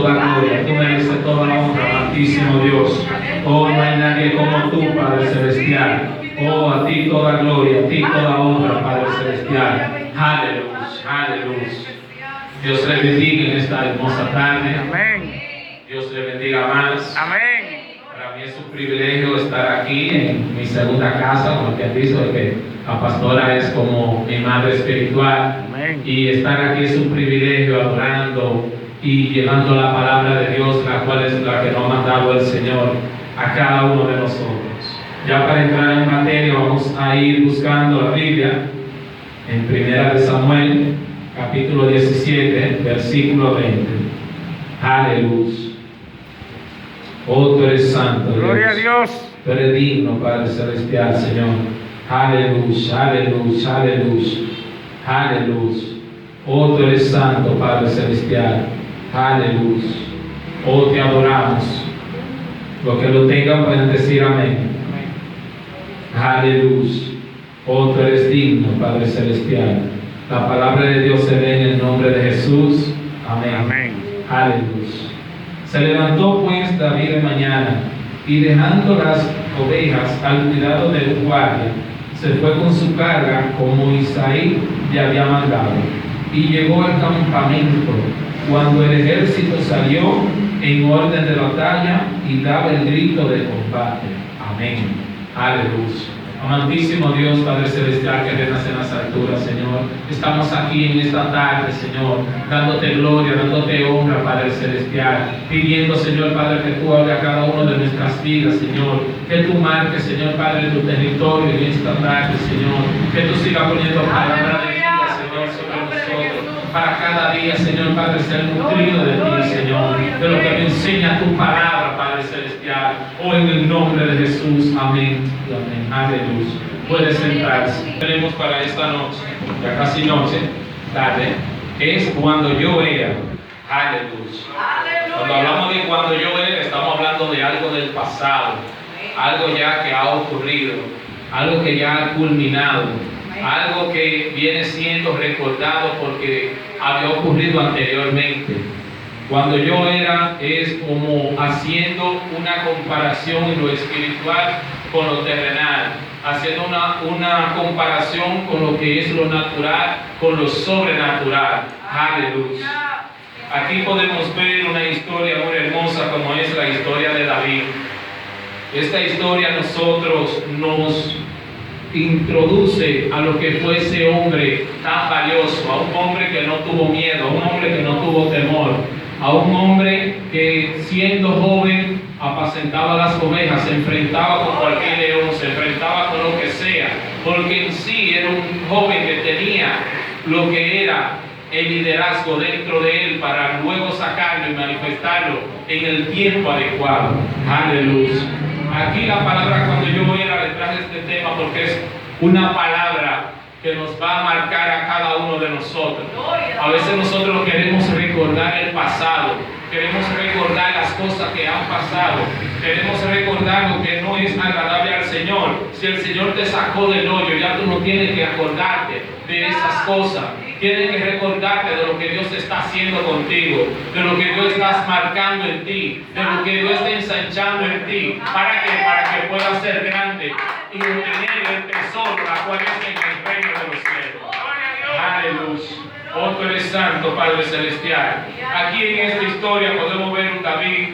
toda gloria, tú mereces toda honra, amantísimo Dios. Oh, no hay nadie como tú, Padre Celestial. Oh, a ti toda gloria, a ti toda honra, Padre Celestial. Aleluya, aleluya. Dios le bendiga en esta hermosa tarde. Amén. Dios le bendiga más. Amén. Para mí es un privilegio estar aquí en mi segunda casa, como te dicho, que la pastora es como mi madre espiritual. Amén. Y estar aquí es un privilegio adorando y llevando la palabra de Dios, la cual es la que nos ha mandado el Señor a cada uno de nosotros. Ya para entrar en materia vamos a ir buscando la Biblia en Primera de Samuel, capítulo 17, versículo 20. Aleluya. Oh, tú eres santo, Dios. Gloria a Dios. Tú eres digno, Padre Celestial, Señor. Aleluya, aleluya, aleluya, aleluya. Oh, tú eres santo, Padre Celestial. Aleluya. Oh, te adoramos. Los que lo tengan pueden decir amén. Aleluya. Oh, tú eres digno, Padre Celestial. La palabra de Dios se ve en el nombre de Jesús. Amén. Amén. Aleluya. Se levantó pues David de mañana y dejando las ovejas al cuidado de un guardia, se fue con su carga como Isaí le había mandado, y llegó al campamento cuando el ejército salió en orden de batalla y daba el grito de combate. Amén. Aleluya. Amantísimo Dios, Padre Celestial, que reinas en las alturas, Señor. Estamos aquí en esta tarde, Señor, dándote gloria, dándote honra, Padre Celestial, pidiendo, Señor, Padre, que tú hables a cada uno de nuestras vidas, Señor, que tú marques, Señor, Padre, tu territorio en esta tarde, Señor, que tú sigas poniendo palabra de vida, Señor, sobre nosotros, para cada día, Señor, Padre, ser nutrido de ti, Señor, de lo que me enseña tu palabra, Padre Celestial, oh, en el nombre de Jesús, amén y amén. Aleluya. Puede sentarse. Tenemos para esta noche, ya casi noche, tarde, es cuando yo era. Aleluya. Cuando hablamos de cuando yo era, estamos hablando de algo del pasado, algo ya que ha ocurrido, algo que ya ha culminado, algo que viene siendo recordado porque había ocurrido anteriormente. Cuando yo era es como haciendo una comparación en lo espiritual con lo terrenal, haciendo una comparación con lo que es lo natural, con lo sobrenatural. Aleluya. Aquí podemos ver una historia muy hermosa como es la historia de David. Esta historia a nosotros nos introduce a lo que fue ese hombre tan valioso, a un hombre que no tuvo miedo, a un hombre que no tuvo temor, a un hombre que siendo joven apacentaba las ovejas, se enfrentaba con cualquier león, se enfrentaba con lo que sea, porque en sí era un joven que tenía lo que era el liderazgo dentro de él para luego sacarlo y manifestarlo en el tiempo adecuado. Aleluya. Aquí la palabra cuando yo era le traje este tema porque es una palabra que nos va a marcar a cada uno de nosotros. A veces nosotros queremos recordar el pasado, queremos recordar las cosas que han pasado, queremos recordar lo que no es agradable al Señor. Si el Señor te sacó del hoyo, ya tú no tienes que acordarte de esas cosas. Tienes que recordarte de lo que Dios está haciendo contigo, de lo que Dios está marcando en ti, de lo que Dios está ensanchando en ti. ¿Para qué? Para que puedas ser grande y obtener el tesoro, la cual es en el reino de los cielos. Aleluya. Oh, tú eres santo, Padre Celestial. Aquí en esta historia podemos ver un David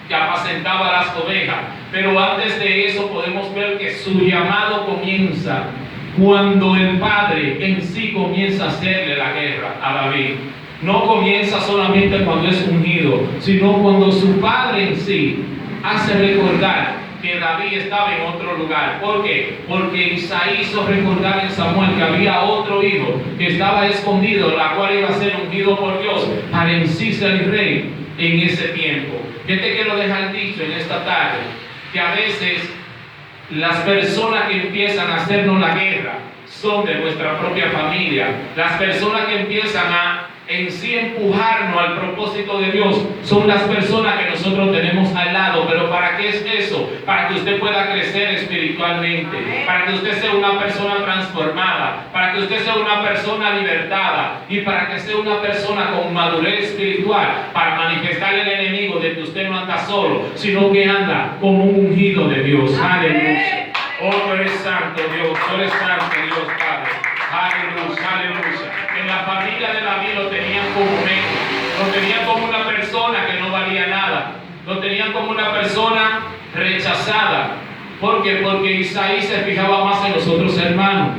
que apacentaba las ovejas, pero antes de eso podemos ver que su llamado comienza cuando el Padre en sí comienza a hacerle la guerra a David. No comienza solamente cuando es ungido, sino cuando su Padre en sí hace recordar que David estaba en otro lugar. ¿Por qué? Porque Isaí hizo recordar en Samuel que había otro hijo que estaba escondido, la cual iba a ser ungido por Dios para en sí ser rey en ese tiempo. Yo te quiero dejar dicho en esta tarde que a veces las personas que empiezan a hacernos la guerra son de nuestra propia familia. Las personas que empiezan a en sí empujarnos al propósito de Dios son las personas que nosotros tenemos al lado. Pero ¿para qué es eso? Para que usted pueda crecer espiritualmente, para que usted sea una persona transformada, para que usted sea una persona libertada y para que sea una persona con madurez espiritual, para manifestarle al enemigo de que usted no anda solo, sino que anda como un ungido de Dios. Aleluya. Oh, tú eres santo Dios, tú eres santo Dios, Padre. Aleluya, aleluya. En la familia de David lo tenían como menos, lo tenían como una persona que no valía nada, lo tenían como una persona rechazada. ¿Por qué? Porque Isaí se fijaba más en los otros hermanos.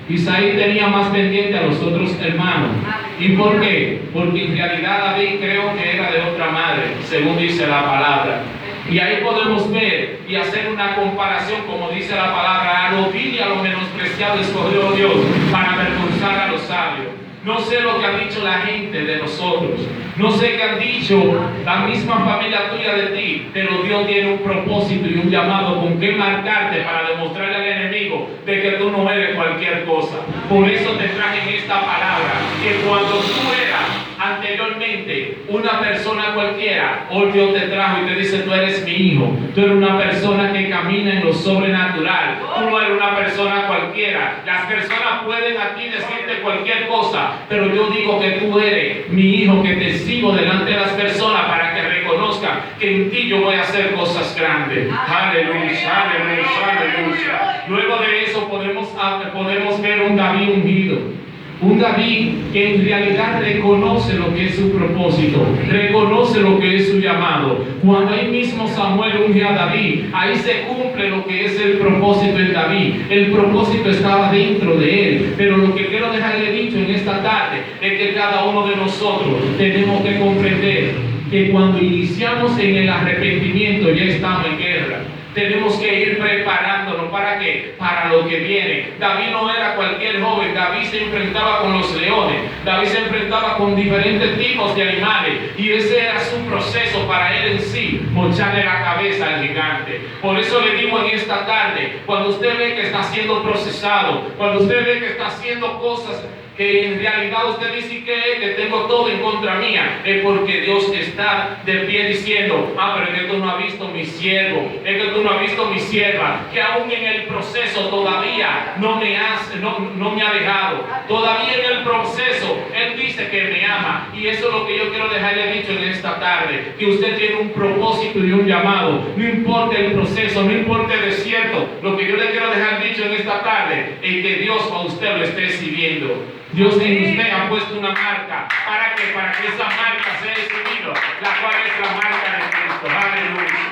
Isaí tenía más pendiente a los otros hermanos. ¿Y por qué? Porque en realidad David creo que era de otra madre, según dice la palabra. Y ahí podemos ver y hacer una comparación, como dice la palabra: a lo vil y a lo menospreciado escogió Dios para avergonzar a los sabios. No sé lo que ha dicho la gente de nosotros, no sé qué han dicho la misma familia tuya de ti, pero Dios tiene un propósito y un llamado con que marcarte para demostrarle al enemigo de que tú no eres cualquier cosa. Por eso te traje en esta palabra, que cuando tú eras anteriormente una persona cualquiera, hoy Dios te trajo y te dice: tú eres mi hijo, tú eres una persona que camina en lo sobrenatural, tú no eres una persona cualquiera. Las personas pueden a ti decirte cualquier cosa, pero yo digo que tú eres mi hijo, que te sigo delante de las personas para que reconozcan que en ti yo voy a hacer cosas grandes. Aleluya, aleluya, aleluya. Luego de eso podemos ver un David ungido. Un David que en realidad reconoce lo que es su propósito, reconoce lo que es su llamado. Cuando ahí mismo Samuel unge a David, ahí se cumple lo que es el propósito en David. El propósito estaba dentro de él. Pero lo que quiero dejarle dicho en esta tarde es que cada uno de nosotros tenemos que comprender que cuando iniciamos en el arrepentimiento ya estamos en guerra. Tenemos que ir preparándonos. ¿Para qué? Para lo que viene. David no era cualquier joven. David se enfrentaba con los leones. David se enfrentaba con diferentes tipos de animales. Y ese era su proceso para él en sí, mocharle la cabeza al gigante. Por eso le digo en esta tarde, cuando usted ve que está siendo procesado, cuando usted ve que está haciendo cosas que en realidad usted dice que tengo todo en contra mía, es porque Dios está de pie diciendo: pero es que tú no has visto mi siervo, es que tú no has visto mi sierva, que aún en el proceso todavía no me ha dejado, todavía en el proceso Él dice que me ama. Y eso es lo que yo quiero dejarle dicho en esta tarde, que usted tiene un propósito y un llamado, no importa el proceso, no importa el desierto. Lo que yo le quiero dejar dicho en esta tarde es que Dios a usted lo esté sirviendo. Dios en usted ha puesto una marca. ¿Para qué? Para que esa marca sea exhibido, la cual es la marca de Cristo. Aleluya.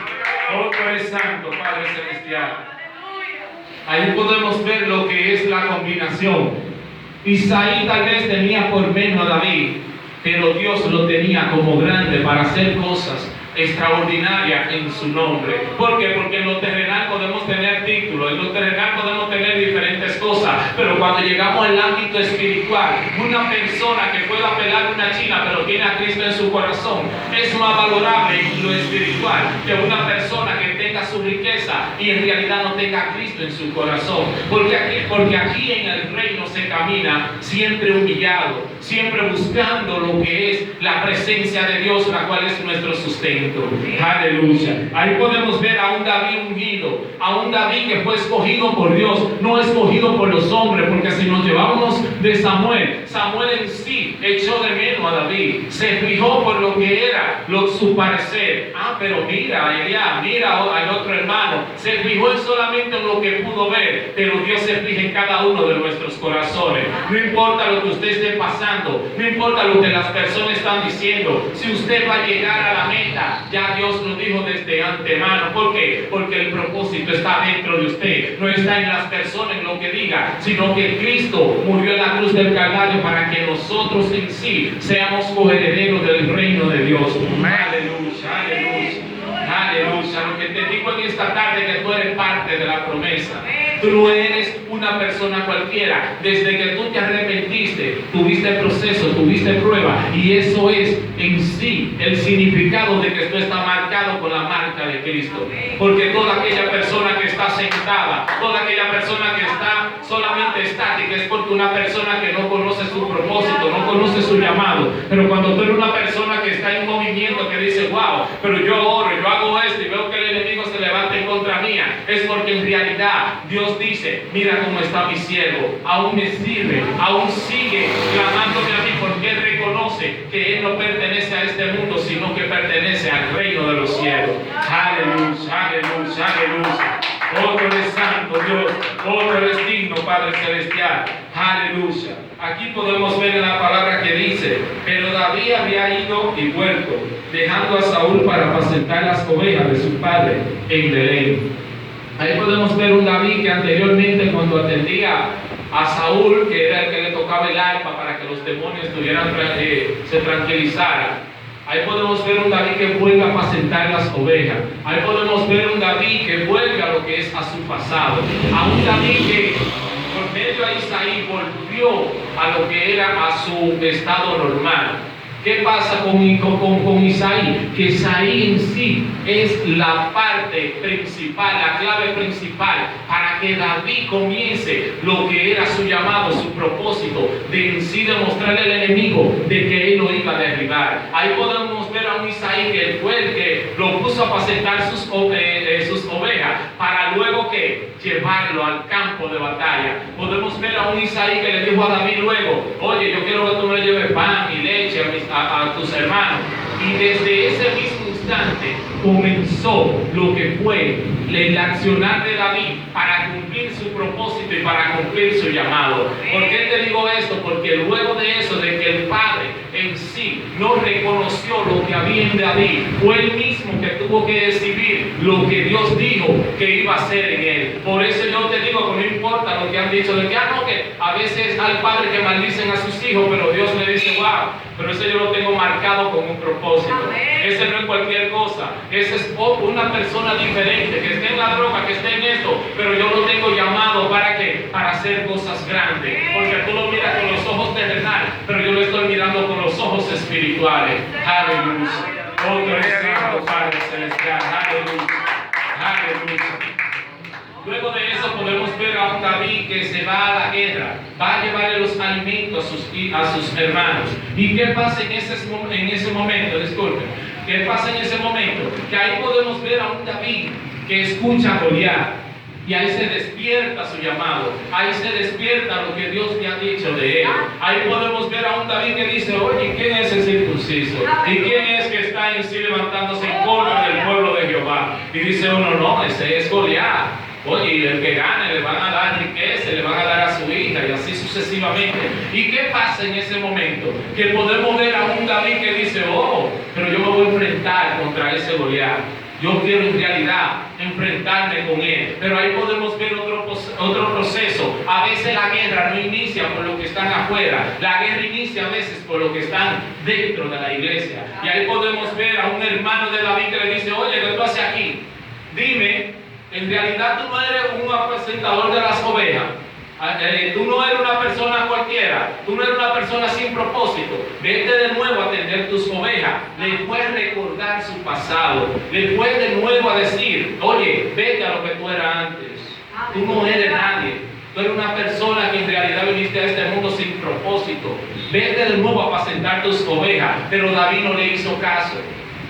Oh, tú eres santo, Padre Celestial. Ahí podemos ver lo que es la combinación. Isaí tal vez tenía por menos a David, pero Dios lo tenía como grande para hacer cosas extraordinaria en su nombre. ¿Por qué? Porque en lo terrenal podemos tener títulos, en lo terrenal podemos tener diferentes cosas, pero cuando llegamos al ámbito espiritual, una persona que pueda pelar una china pero tiene a Cristo en su corazón es más valorable en lo espiritual que una persona que tenga su riqueza y en realidad no tenga a Cristo en su corazón. Porque aquí en el reino se camina siempre humillado, siempre buscando lo que es la presencia de Dios, la cual es nuestro sustento. Aleluya. Ahí podemos ver a un David ungido, a un David que fue escogido por Dios, no escogido por los hombres. Porque si nos llevamos de Samuel en sí echó de menos a David, se fijó por lo que era su parecer. Pero mira allá, mira al otro hermano, se fijó solamente en lo que pudo ver. Pero Dios se fija en cada uno de nuestros corazones. No importa lo que usted esté pasando, no importa lo que las personas están diciendo, si usted va a llegar a la meta, ya Dios lo dijo desde antemano. ¿Por qué? Porque el propósito está dentro de usted, no está en las personas, en lo que diga, sino que Cristo murió en la cruz del Calvario para que nosotros en sí seamos coherederos del reino de Dios. Aleluya, aleluya, aleluya. Lo que te digo en esta tarde es que tú eres parte de la promesa. Tú no eres una persona cualquiera. Desde que tú te arrepentiste, tuviste proceso, tuviste prueba, y eso es en sí el significado de que tú estás marcado con la marca de Cristo. Porque toda aquella persona que está sentada, toda aquella persona que está solamente estática, es porque una persona que no conoce su propósito, no conoce su llamado. Pero cuando tú eres una persona que está en movimiento, que dice, wow, pero yo oro, yo hago esto y veo que el enemigo se levanta en contra mía, es porque en realidad Dios dice, mira cómo está mi siervo, aún me sirve, aún sigue clamándome a mí, porque él reconoce que él no pertenece a este mundo, sino que pertenece al reino de los cielos. Aleluya, aleluya, aleluya. Oh, tú eres santo, Dios. Oh, tú eres digno, Padre Celestial. Aleluya. Aquí podemos ver en la palabra que dice, pero David había ido y vuelto, dejando a Saúl para apacentar las ovejas de su padre en Belén. Ahí podemos ver un David que anteriormente, cuando atendía a Saúl, que era el que le tocaba el arpa para que los demonios se tranquilizaran. Ahí podemos ver un David que vuelve a apacentar las ovejas. Ahí podemos ver un David que vuelve a lo que es a su pasado. A un David que por medio de Isaí volvió a lo que era a su estado normal. ¿Qué pasa con Isaí? Que Isaí en sí es la parte principal, la clave principal para que David comience lo que era su llamado, su propósito, de en sí demostrarle al enemigo de que él lo iba a derribar. Ahí podemos ver a un Isaí que fue el que lo puso a apacentar sus ovejas para luego que llevarlo al campo de batalla. Podemos ver a un Isaí que le dijo a David luego, oye, yo quiero que tú me lleves pan y leche a tus hermanos. Y desde ese mismo instante comenzó lo que fue el accionar de David para cumplir su propósito y para cumplir su llamado. ¿Por qué te digo esto? Porque luego de eso, de que el Padre en sí no reconoció lo que había en David, fue él mismo que tuvo que decidir lo que Dios dijo que iba a hacer en él. Por eso yo te digo que no importa lo que han dicho de que, no, que a veces al padre que maldicen a sus hijos, pero Dios le dice, wow, pero ese yo lo tengo marcado con un propósito. Ese no es cualquier cosa. Ese es una persona diferente, que esté en la droga, que esté en esto, pero yo lo tengo llamado ¿para qué? Para hacer cosas grandes. Porque tú lo miras con los ojos terrenales, pero yo lo estoy mirando con los ojos espirituales. Aleluya. Oh, tú eres santo, Padre Celestial. Aleluya. Aleluya. Luego de eso podemos ver a un David que se va a la guerra, va a llevarle los alimentos a sus hermanos. ¿Y qué pasa en ese momento? Disculpen. ¿Qué pasa en ese momento? Que ahí podemos ver a un David que escucha a Goliat. Y ahí se despierta su llamado. Ahí se despierta lo que Dios le ha dicho de él. Ahí podemos ver a un David que dice, oye, ¿quién es el circunciso? ¿Y quién es que está en sí levantándose en contra del pueblo de Jehová? Y dice uno, no, ese es Goliat. Oye, y el que gane le van a dar riqueza, le van a dar a su hija y así sucesivamente. ¿Y qué pasa en ese momento? Que podemos ver a un David que dice, oh, pero yo me voy a enfrentar contra ese Goliat. Yo quiero en realidad enfrentarme con él. Pero ahí podemos ver otro proceso. A veces la guerra no inicia por los que están afuera. La guerra inicia a veces por los que están dentro de la iglesia. Y ahí podemos ver a un hermano de David que le dice, oye, ¿qué tú haces aquí? Dime, en realidad tú no eres un apacentador de las ovejas. Tú no eres una persona cualquiera. Tú no eres una persona sin propósito. Vete de nuevo a atender tus ovejas. Le puedes recordar su pasado. Le puedes de nuevo a decir, oye, vete a lo que tú eras antes. Tú no eres nadie. Tú eres una persona que en realidad viniste a este mundo sin propósito. Vete de nuevo a apacentar tus ovejas. Pero David no le hizo caso.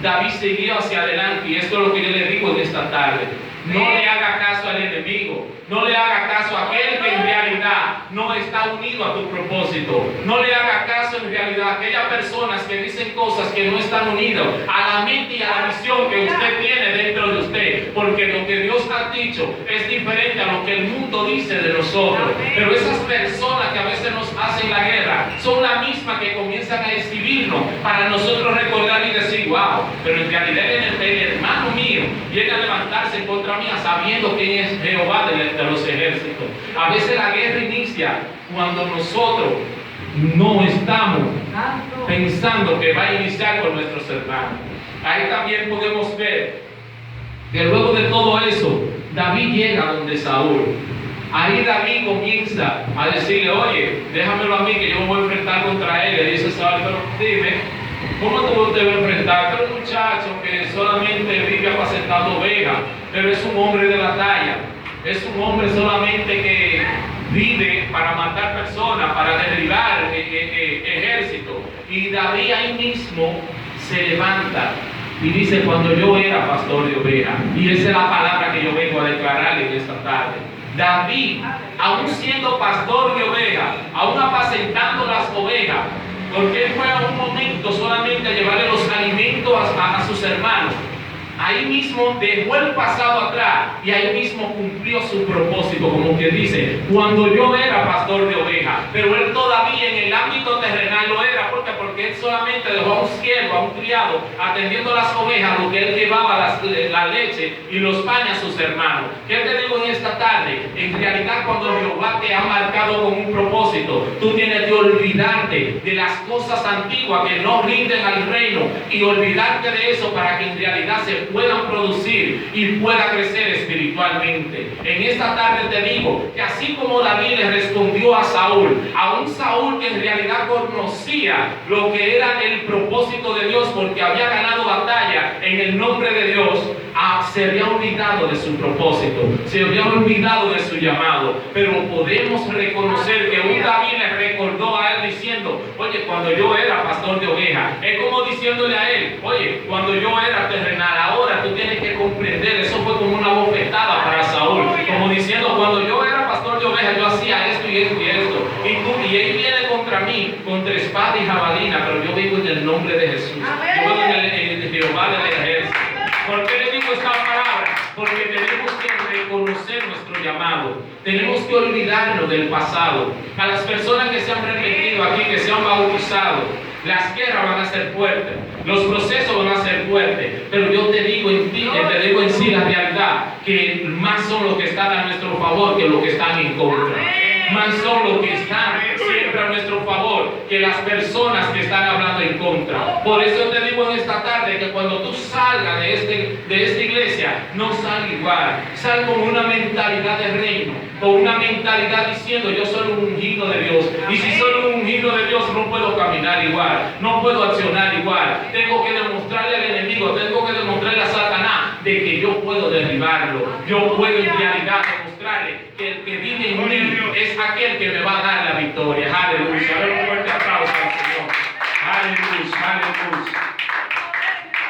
David siguió hacia adelante. Y esto es lo que yo le digo en esta tarde. No le haga caso al enemigo. No le haga caso a aquel que en realidad no está unido a tu propósito. No le haga caso en realidad a aquellas personas que dicen cosas que no están unidas a la mente y a la visión que usted tiene dentro de usted. Porque lo que Dios ha dicho es diferente a lo que el mundo dice de nosotros. Pero esas personas que a veces nos hacen la guerra son las mismas que comienzan a exhibirnos para nosotros recordar y decir, wow, pero en realidad el hermano mío viene a levantarse en contra mía sabiendo quién es Jehová de los ejércitos. A veces la guerra inicia cuando nosotros no estamos pensando que va a iniciar con nuestros hermanos. Ahí también podemos ver que luego de todo eso, David llega donde Saúl. Ahí David comienza a decirle, oye, déjamelo a mí que yo me voy a enfrentar contra él. Le dice Saúl, pero dime, ¿cómo tú te vas a enfrentar? Tú eres un muchacho que solamente vive apacentando ovejas, pero es un hombre de batalla. Es un hombre solamente que vive para matar personas, para derribar ejércitos. Y David ahí mismo se levanta y dice, cuando yo era pastor de ovejas, y esa es la palabra que yo vengo a declararle en esta tarde. David, aún siendo pastor de ovejas, aún apacentando las ovejas, porque él fue a un momento solamente a llevarle los alimentos a sus hermanos. Ahí mismo dejó el pasado atrás y ahí mismo cumplió su propósito, como que dice, cuando yo era pastor de ovejas, pero él todavía en el ámbito terrenal lo era, porque él solamente dejó a un siervo, a un criado, atendiendo las ovejas, lo que él llevaba la leche y los panes a sus hermanos. ¿Qué te digo en esta tarde? En realidad, cuando Jehová te ha marcado con un propósito, tú tienes que olvidarte de las cosas antiguas que no rinden al reino y olvidarte de eso para que en realidad se puedan producir y pueda crecer espiritualmente. En esta tarde te digo que así como David le respondió a un Saúl que en realidad conocía lo que era el propósito de Dios porque había ganado batalla en el nombre de Dios, se había olvidado de su propósito, se había olvidado de su llamado. Pero podemos reconocer que un David le recordó a él diciendo, oye, cuando yo era pastor de ovejas, es como diciéndole a él, oye, cuando yo era terrenal, ahora tú tienes que comprender. Eso fue como una bofetada para Saúl, como diciendo, cuando yo era pastor de ovejas, yo hacía esto y esto y esto, y él viene contra mí, contra espada y jabalina, pero yo vivo en el nombre de Jesús, yo vivo en el Jehová del ejército. ¿Por qué le digo esta palabra? Porque tenemos que reconocer nuestro llamado. Tenemos que olvidarnos del pasado. A las personas que se han arrepentido aquí, que se han bautizado, las guerras van a ser fuertes, los procesos van a ser fuertes, pero yo te digo en ti, te digo en sí la realidad, que más son los que están a nuestro favor que los que están en contra. Más son los que están siempre a nuestro favor que las personas que están hablando en contra. Por eso te digo en esta tarde que cuando tú salgas de esta iglesia, no sal igual. Sal con una mentalidad de reino, con una mentalidad diciendo, yo soy un ungido de Dios. Y si soy un ungido de Dios, no puedo caminar igual, no puedo accionar igual. Tengo que demostrarle al enemigo, tengo que demostrarle a Satanás de que yo puedo derribarlo. Yo puedo en realidad demostrarle que el que vive en mí es aquel que me va a dar la victoria. Aleluya. Dale un fuerte aplauso al Señor. Aleluya, aleluya.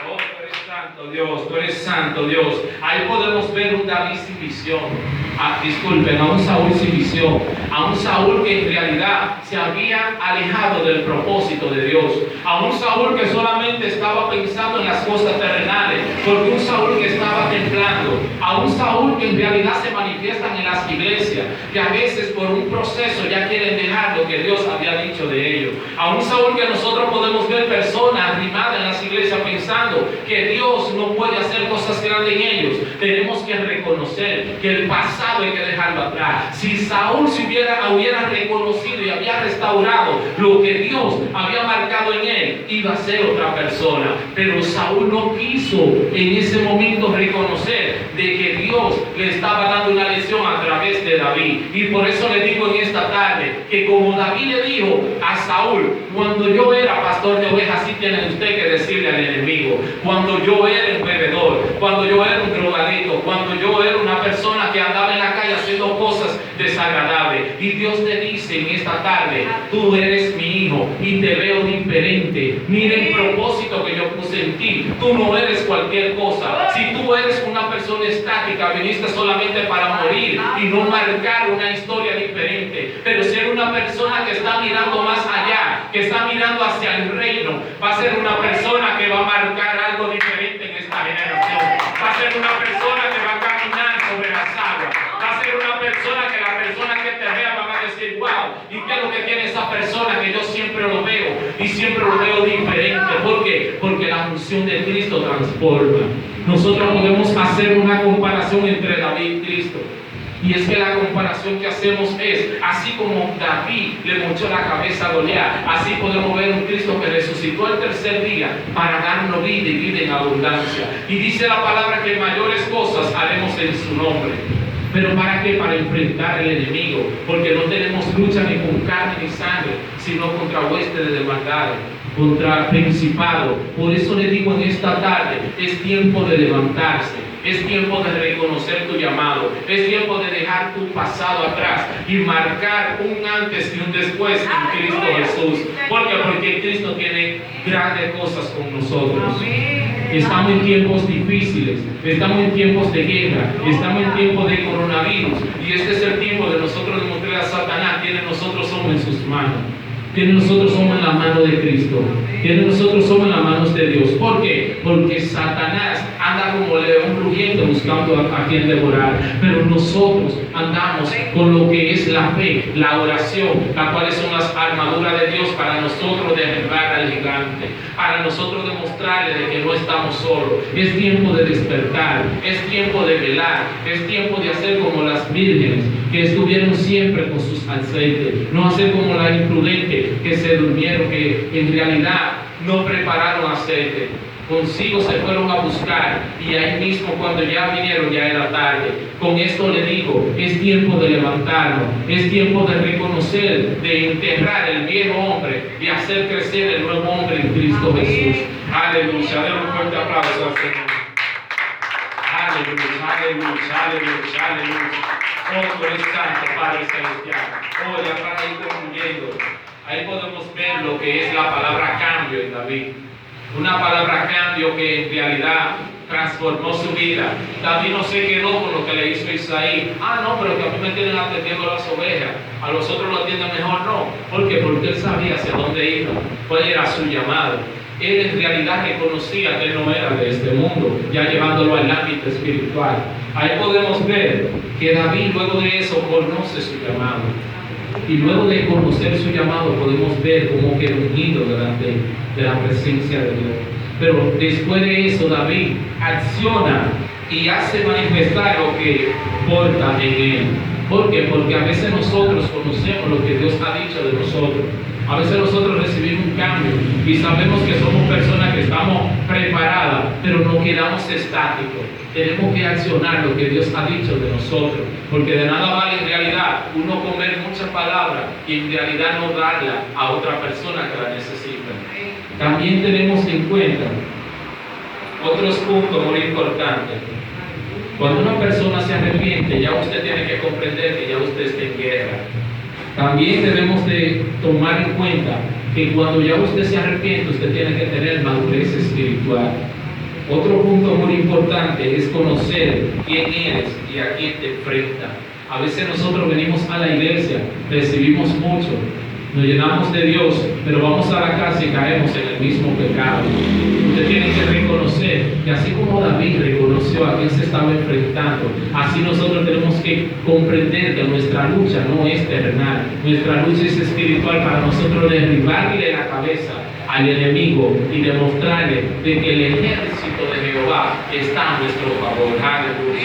Oh, tú eres santo Dios, tú eres santo Dios. Ahí podemos ver un David sin visión. Disculpen, a un Saúl sin visión, a un Saúl que en realidad se había alejado del propósito de Dios, a un Saúl que solamente estaba pensando en las cosas terrenales, porque un Saúl que estaba temblando, a un Saúl que en realidad se manifiestan en las iglesias, que a veces por un proceso ya quieren dejar lo que Dios había dicho de ellos, a un Saúl que nosotros podemos ver personas arrimadas en las iglesias pensando que Dios no puede hacer cosas grandes en ellos. Tenemos que reconocer que el pasado hay que dejarlo atrás. Si Saúl se hubiera reconocido y había restaurado lo que Dios había marcado en él, iba a ser otra persona. Pero Saúl no quiso en ese momento reconocer de que Dios le estaba dando una lección a través de David. Y por eso le digo en esta tarde que como David le dijo a Saúl, cuando yo era pastor de ovejas, así tiene usted que decirle al enemigo, cuando yo era un bebedor, cuando yo era un drogadicto, cuando yo era una persona que andaba en la calle haciendo cosas desagradables. Y Dios te dice en esta tarde, tú eres mi hijo y te veo diferente. Mira el propósito que yo puse en ti. Tú no eres cualquier cosa. Si tú eres una persona estática, viniste solamente para morir y no marcar una historia diferente. Pero si eres una persona que está mirando más allá, que está mirando hacia el reino, va a ser una persona que va a marcar algo diferente en esta generación. Va a ser una persona que va a caminar sobre las aguas. Va a ser una persona que la persona que te vea van a decir, wow, ¿y qué es lo que tiene esa persona que yo siempre lo veo y siempre lo veo diferente? ¿Por qué? Porque la función de Cristo transforma. Nosotros podemos hacer una comparación entre David y Cristo. Y es que la comparación que hacemos es, así como David le mochó la cabeza a Goliat, así podemos ver un Cristo que resucitó el tercer día para darnos vida y vida en abundancia. Y dice la palabra que mayores cosas haremos en su nombre. ¿Pero para qué? Para enfrentar al enemigo, porque no tenemos lucha ni con carne ni sangre, sino contra huestes de maldad, contra principado. Por eso le digo en esta tarde, es tiempo de levantarse. Es tiempo de reconocer tu llamado. Es tiempo de dejar tu pasado atrás y marcar un antes y un después en Cristo Jesús. ¿Por qué? Porque Cristo tiene grandes cosas con nosotros. Estamos en tiempos difíciles, estamos en tiempos de guerra, estamos en tiempos de coronavirus. Y este es el tiempo de nosotros demostrar a Satanás que nosotros somos en sus manos. Que nosotros somos en la mano de Cristo, que nosotros somos en las manos de Dios. ¿Por qué? Porque Satanás anda como león rugiente buscando a quien devorar, pero nosotros andamos con lo que es la fe, la oración, las cuales son las armaduras de Dios para nosotros derribar al gigante, para nosotros demostrarle de que no estamos solos. Es tiempo de despertar, es tiempo de velar, es tiempo de hacer como las vírgenes que estuvieron siempre con sus aceites, no hacer como la imprudente que se durmieron, que en realidad no prepararon aceite. Consigo se fueron a buscar y ahí mismo cuando ya vinieron ya era tarde. Con esto le digo, es tiempo de levantarnos, es tiempo de reconocer, de enterrar el viejo hombre y hacer crecer el nuevo hombre en Cristo Jesús. Aleluya, den un fuerte aplauso al Señor. Aleluya, aleluya, aleluya, aleluya. Oh, tú eres santo, Padre Celestial. Oh, ya para ir concluyendo, ahí podemos ver lo que es la palabra cambio en David. Una palabra cambio que en realidad transformó su vida. David no se quedó con lo que le hizo Isaí. No, pero que a mí me tienen atendiendo las ovejas. A los otros lo atienden mejor, no. ¿Por qué? Porque él sabía hacia dónde iba, cuál era su llamado. Él en realidad reconocía que él no era de este mundo, ya llevándolo al ámbito espiritual. Ahí podemos ver que David luego de eso conoce su llamado. Y luego de conocer su llamado podemos ver cómo quedó unido delante de la presencia de Dios. Pero después de eso David acciona y hace manifestar lo que porta en él. ¿Por qué? Porque a veces nosotros conocemos lo que Dios ha dicho de nosotros. A veces nosotros recibimos un cambio y sabemos que somos personas que estamos preparadas, pero no quedamos estáticos. Tenemos que accionar lo que Dios ha dicho de nosotros, porque de nada vale en realidad uno comer muchas palabras y en realidad no darla a otra persona que la necesita. También tenemos en cuenta otros puntos muy importantes. Cuando una persona se arrepiente, ya usted tiene que comprender que ya usted está en guerra. También debemos de tomar en cuenta que cuando ya usted se arrepiente, usted tiene que tener madurez espiritual. Otro punto muy importante es conocer quién eres y a quién te enfrentas. A veces nosotros venimos a la iglesia, recibimos mucho, nos llenamos de Dios, pero vamos a la casa y caemos en el mismo pecado. Usted tiene que reconocer que así como David reconoció a quién se estaba enfrentando, así nosotros tenemos que comprender que nuestra lucha no es terrenal, nuestra lucha es espiritual para nosotros derribarle la cabeza al enemigo y demostrarle de que el ejército de Jehová está a nuestro favor. Aleluya.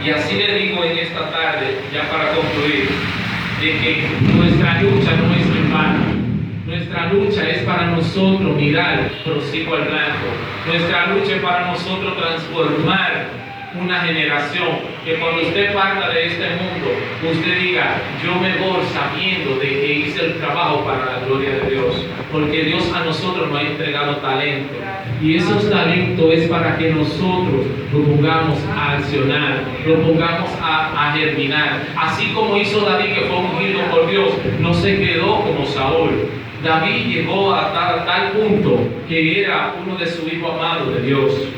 Y así le digo en esta tarde, ya para concluir, de que nuestra lucha no es en vano. Nuestra lucha es para nosotros mirar prosigo al blanco. Nuestra lucha es para nosotros transformar una generación, que cuando usted parta de este mundo, usted diga, yo me voy sabiendo de que hice el trabajo para la gloria de Dios, porque Dios a nosotros nos ha entregado talento, y esos talentos es para que nosotros lo pongamos a accionar, lo pongamos a germinar, así como hizo David, que fue ungido por Dios, no se quedó como Saúl. David llegó a tal punto que era uno de sus hijos amados de Dios.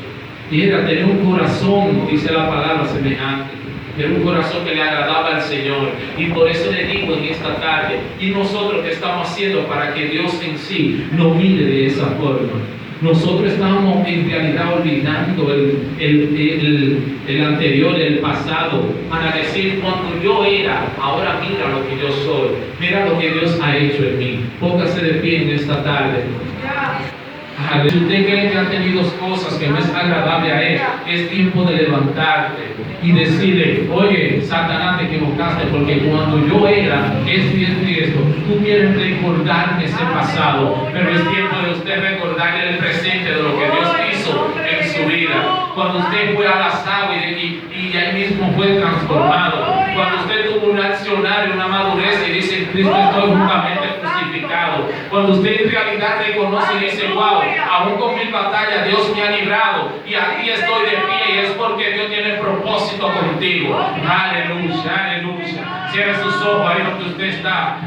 Y era tener un corazón, dice la palabra, semejante. Era un corazón que le agradaba al Señor. Y por eso le digo en esta tarde, ¿y nosotros qué estamos haciendo para que Dios en sí nos mire de esa forma? Nosotros estamos en realidad olvidando el anterior, el pasado, para decir, cuando yo era, ahora mira lo que yo soy, mira lo que Dios ha hecho en mí. Póngase de pie en esta tarde. Si usted cree que ha tenido cosas que no es agradable a Él, es tiempo de levantarte y decirle, oye, Satanás, te equivocaste, porque cuando yo era esto y esto, tú quieres recordarme ese pasado, pero es tiempo de usted recordarle el presente de lo que Dios hizo en su vida. Cuando usted fue a las aguas y y ahí mismo fue transformado. Cuando usted tuvo un accionar, una madurez y dice, en Cristo estoy juntamente crucificado. Cuando usted en realidad reconoce y dice, wow, aún con mi batalla Dios me ha librado y aquí estoy de pie y es porque Dios tiene propósito contigo. Aleluya, aleluya. Cierre sus ojos ahí donde usted está.